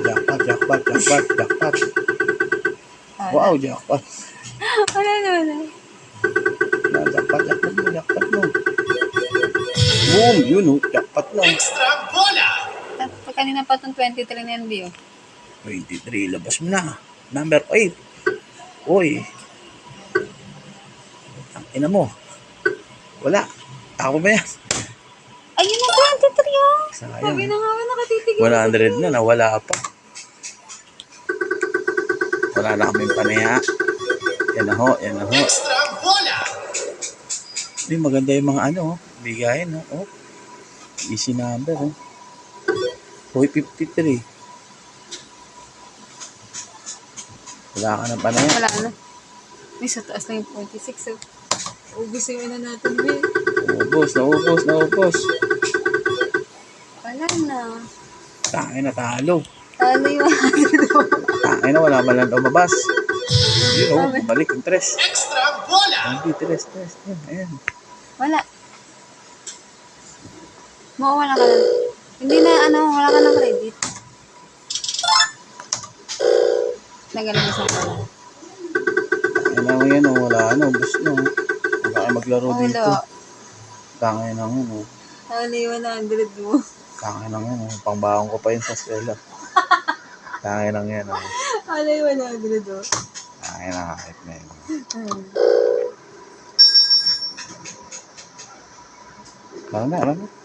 jackpot. Wow, jackpot. Wala naman. Jackpot mo. Boom, yun o, jackpot na. Extra bola! Kanina pa itong 23 na yan, Bio. 23, labas mo na. Number 8. Uy. Ang ina mo. Wala. Ako ba yan? Ayun na, 23 oh. Sayang. Sabi na nga, nakatitigil. 100 na, nawala pa. Wala na kaming panaya. Yan na ho. Extra bola! Hindi, maganda yung mga bigayin. Easy number. Uy, 53. Wala ka ng panaya. Wala na. May sa taas na yung 46 oh. Ubusin mo na natin, Bio. Naubos. Wala na. Tangin na talo. Talo yung Tangin na, wala man lang lumabas. Yun balik yung 3. Extra bola! Hindi, 3. Ayan. Wala. Mawala ka na. Hindi na, wala ka ng credit. Nagaling mo sa pala. Yan wala ubos na. Wala kayo maglaro dito. Wala. Tangin na Wala yung 100 mo. Tangin na pangbaon ko pa yun sa eskwela. Tangin na yan. Wala yung 100 oh. Tangin na kahit na yun. Alam na.